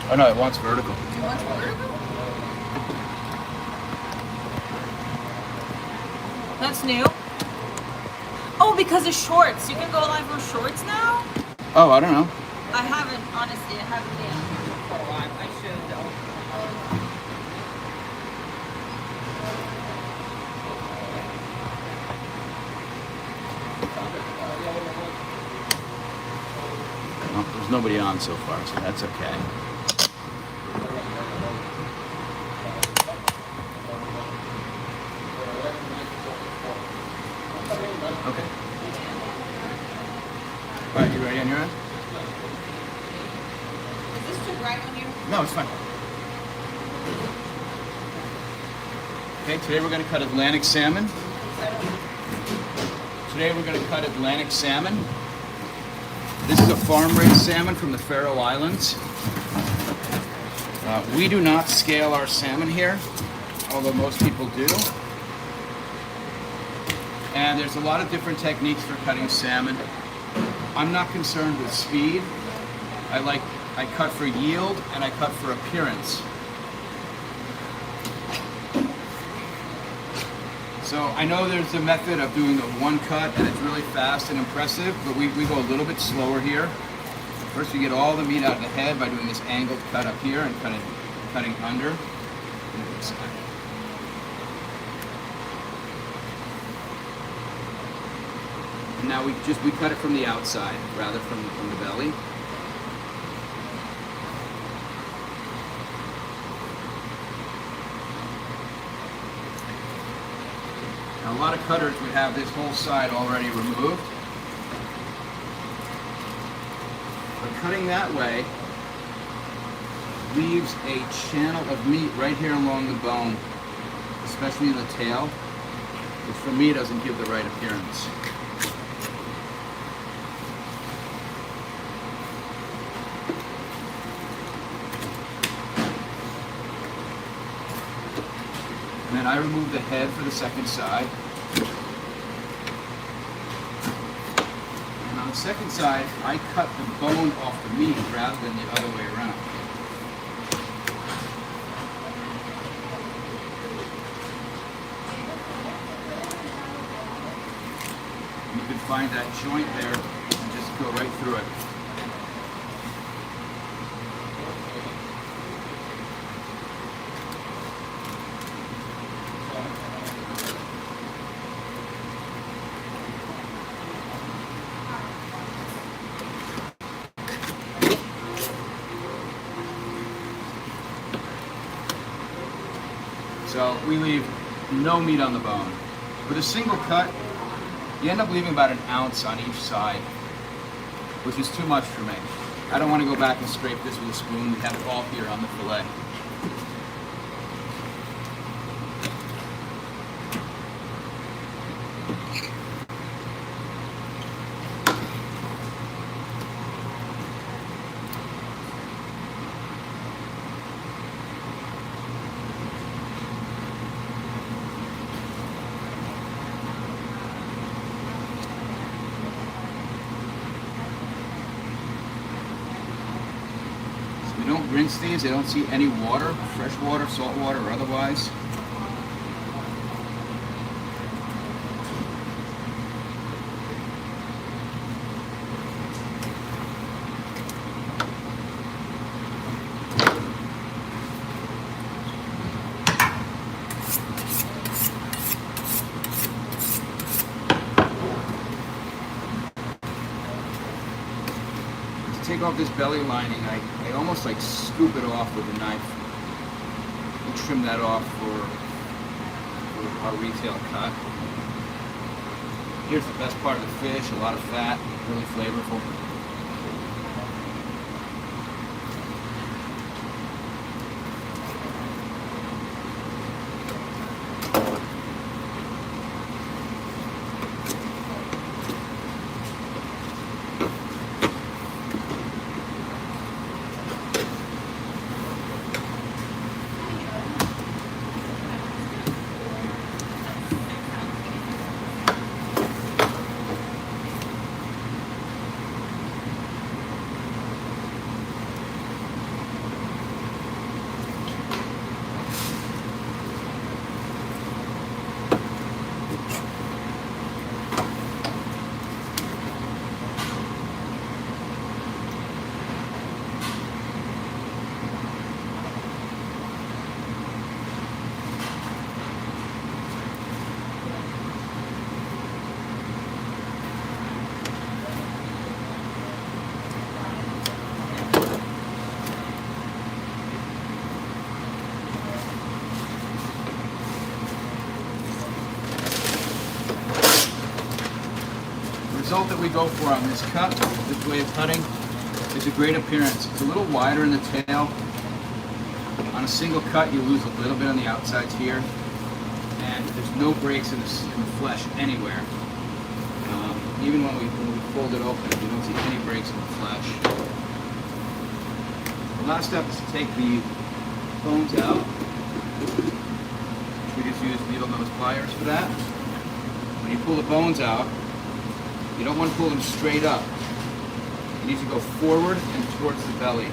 Oh no, it wants vertical. It wants vertical? That's new. Oh, because of shorts. You can go live with shorts now? Oh, I don't know. I haven't, honestly, I haven't been for a while. I should though. Well, there's nobody on so far, so that's okay. Okay. All right, you ready on your end? Is this too bright on you? No, it's fine. Okay, today we're going to cut Atlantic salmon. Today we're going to cut Atlantic salmon. This is a farm-raised salmon from the Faroe Islands. We do not scale our salmon here, although most people do. And there's a lot of different techniques for cutting salmon. I'm not concerned with speed. I cut for yield and I cut for appearance. So I know there's a method of doing the one cut and it's really fast and impressive, but we go a little bit slower here. First you get all the meat out of the head by doing this angled cut up here and cutting under. And now we cut it from the outside rather from the belly. Now, a lot of cutters would have this whole side already removed. But cutting that way leaves a channel of meat right here along the bone, especially in the tail, which for me doesn't give the right appearance. And then I remove the head for the second side. And on the second side, I cut the bone off the meat rather than the other way around. You can find that joint there and just go right through it. So we leave no meat on the bone. With a single cut, you end up leaving about an ounce on each side, which is too much for me. I don't want to go back and scrape this with a spoon. We have it all here on the fillet. We don't rinse these. They don't see any water, fresh water, salt water, or otherwise. Take off this belly lining, I almost like scoop it off with a knife and trim that off for our retail cut. Here's the best part of the fish, a lot of fat, really flavorful. result that we go for on this cut, this way of cutting, is a great appearance. It's a little wider in the tail. On a single cut, you lose a little bit on the outsides here, and there's no breaks in the flesh anywhere. Even when we fold it open, you don't see any breaks in the flesh. The last step is to take the bones out. We just use needle nose pliers for that. When you pull the bones out, you don't want to pull them straight up. You need to go forward and towards the belly.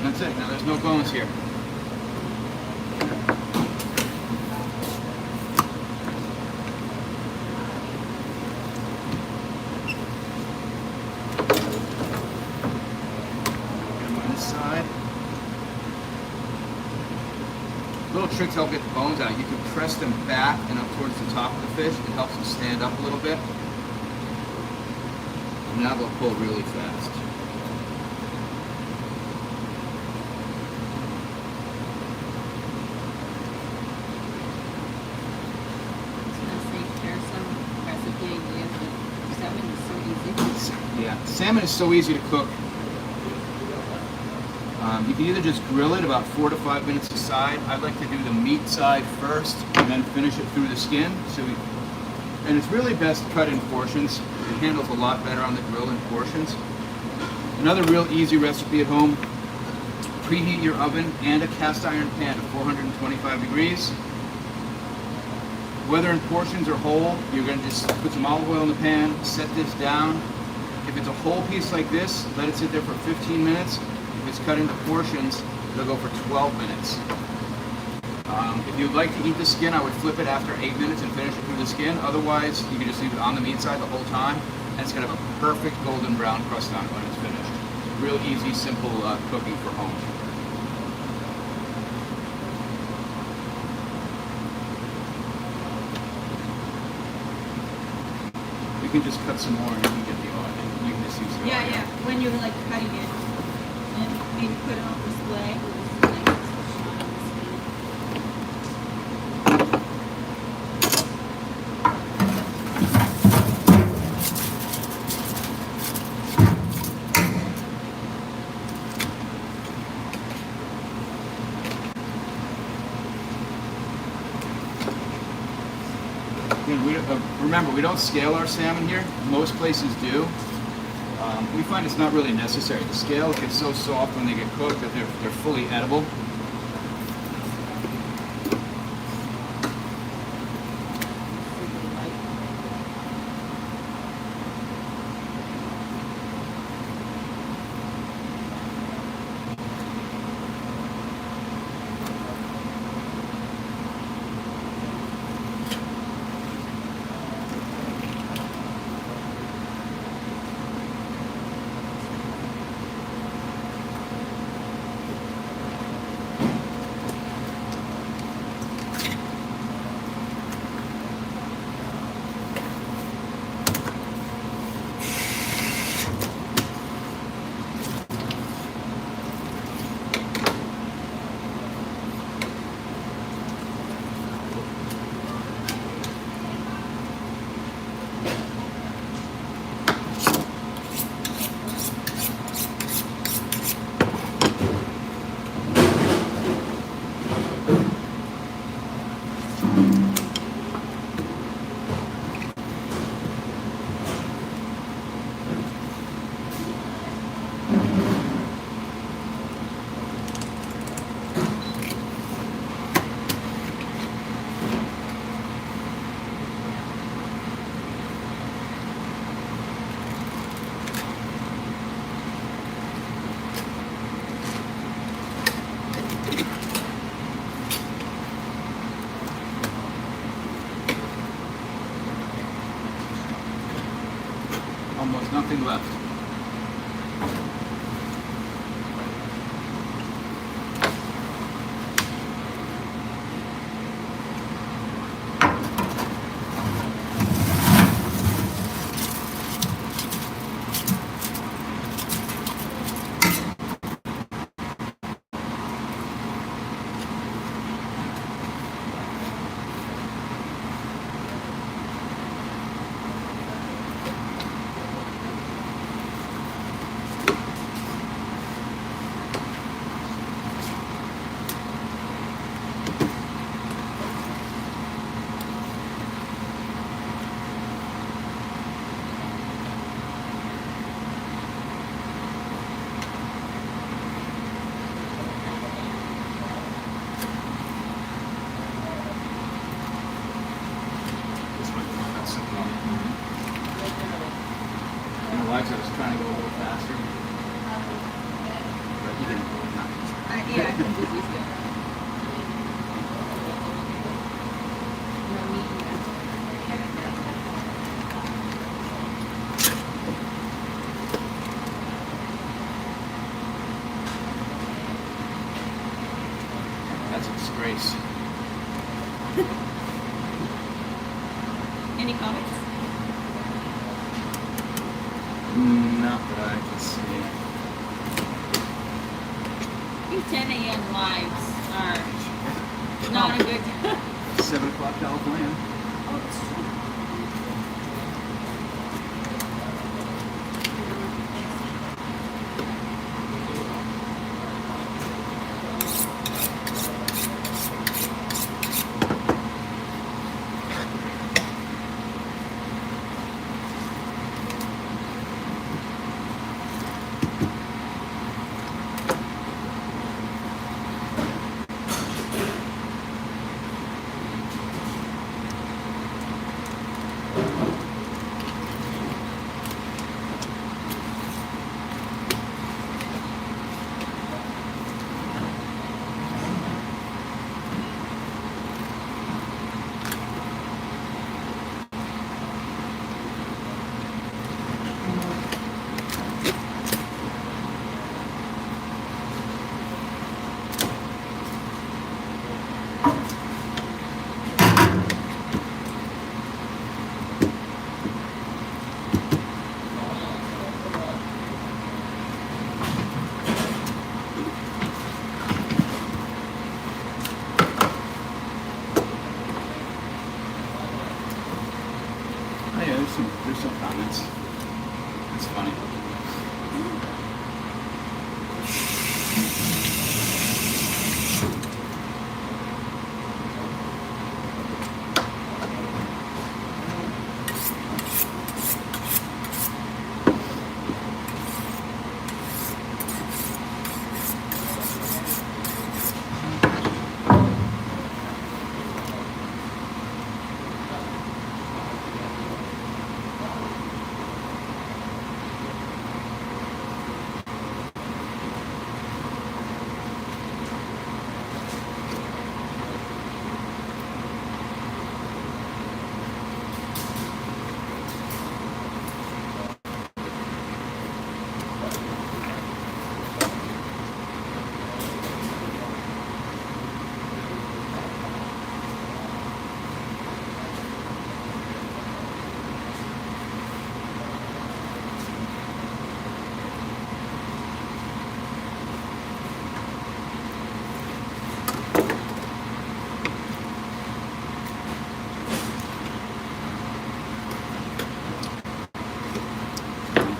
That's it. Now there's no bones here. Little tricks help get the bones out. You can press them back and up towards the top of the fish. It helps them stand up a little bit. And now they'll pull really fast. Yeah, salmon is so easy to cook. You can either just grill it about 4 to 5 minutes aside. I'd like to do the meat side first and then finish it through the skin. And it's really best cut in portions. It handles a lot better on the grill in portions. Another real easy recipe at home: preheat your oven and a cast iron pan to 425 degrees. Whether in portions or whole, you're going to just put some olive oil in the pan, set this down. If it's a whole piece like this, let it sit there for 15 minutes. If it's cut into portions, it'll go for 12 minutes. If you'd like to eat the skin, I would flip it after 8 minutes and finish it through the skin. Otherwise, you can just leave it on the meat side the whole time, and it's going to have a perfect golden brown crust on it when it's finished. Real easy, simple cooking for home. You can just cut some more and you can get the oil. You can just use the oil. Yeah. When you're like cutting it, and maybe put it on display. Remember, we don't scale our salmon here. Most places do. We find it's not really necessary. The scales get so soft when they get cooked that they're fully edible. Almost nothing left. is good. No meat in there. That's a disgrace. Any comments? Not that I can see. These 10 a.m. lives are not a good time. 7 o'clock California. Oh, it's true. Oh yeah, there's some comments. It's funny.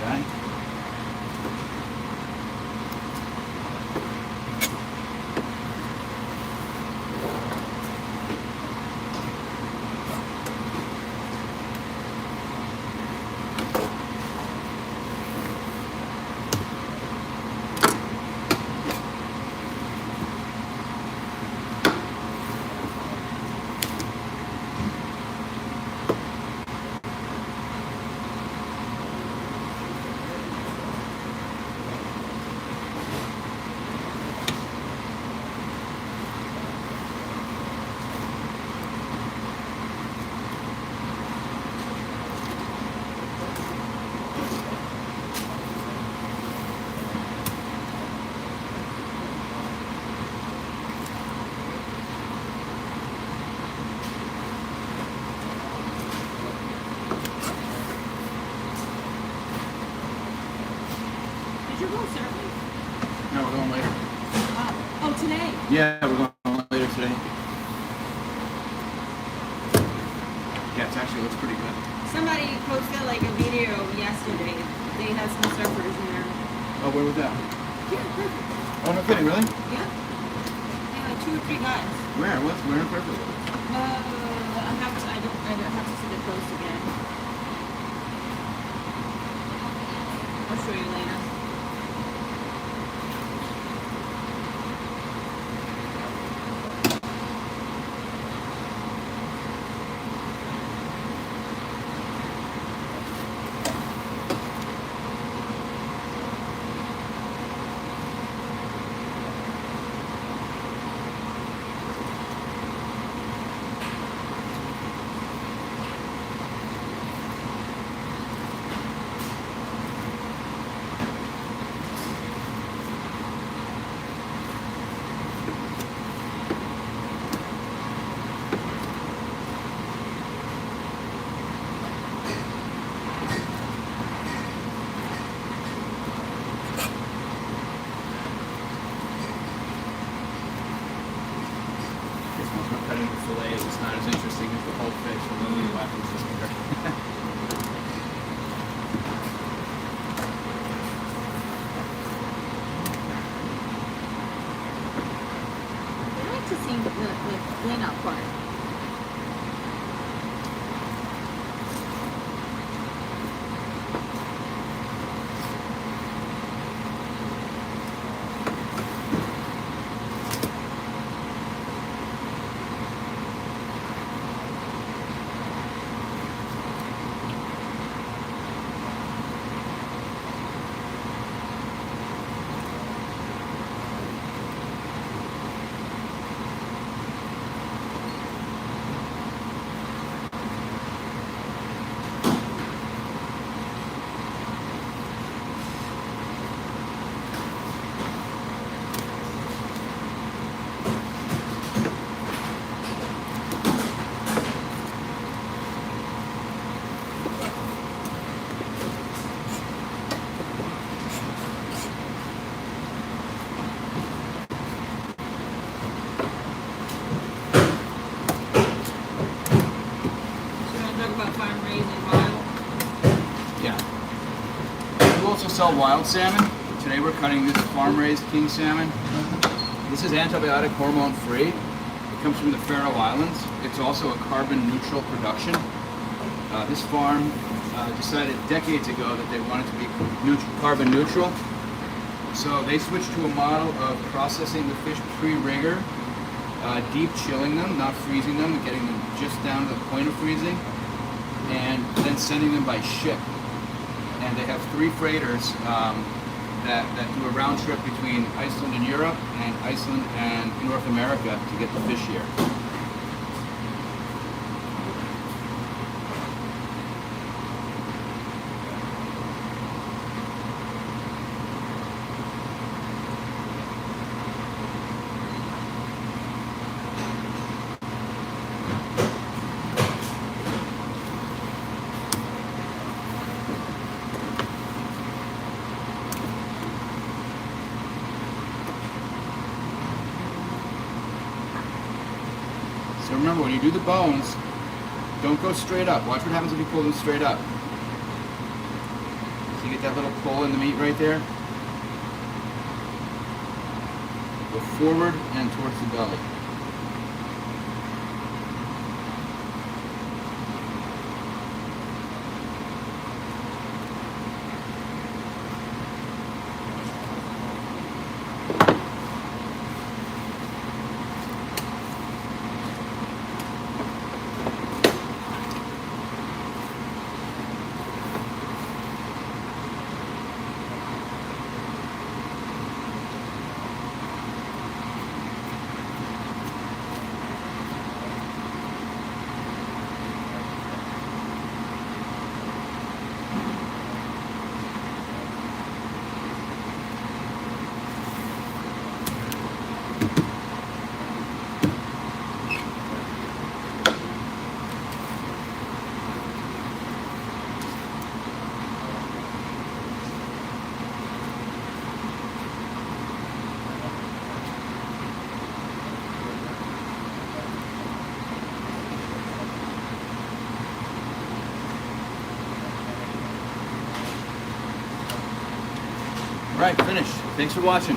Okay. Did you go surfing? No, we're going later. Oh, today? Yeah, we're going later today. Yeah, it actually looks pretty good. Somebody posted like a video yesterday. They had some surfers in there. Oh, where was that? Yeah, perfect. Oh, no kidding, really? Yeah. Yeah, like 2 or 3 guys. Where? Where in Perfect? I don't have to see the post again. I'll show you later. cutting the fillet is not as interesting as the whole fish, although the weapons is better. I like to see the cleanup part. Yeah. We also sell wild salmon. Today we're cutting this farm-raised king salmon. This is antibiotic hormone free. It comes from the Faroe Islands. It's also a carbon neutral production. This farm decided decades ago that they wanted to be carbon neutral. So they switched to a model of processing the fish pre-rigor, deep chilling them, not freezing them, and getting them just down to the point of freezing, and then sending them by ship. And they have 3 freighters that do a round trip between Iceland and Europe and Iceland and North America to get the fish here. So remember, when you do the bones, don't go straight up. Watch what happens if you pull them straight up. So you get that little pull in the meat right there. Go forward and towards the belly. All right, finished. Thanks for watching.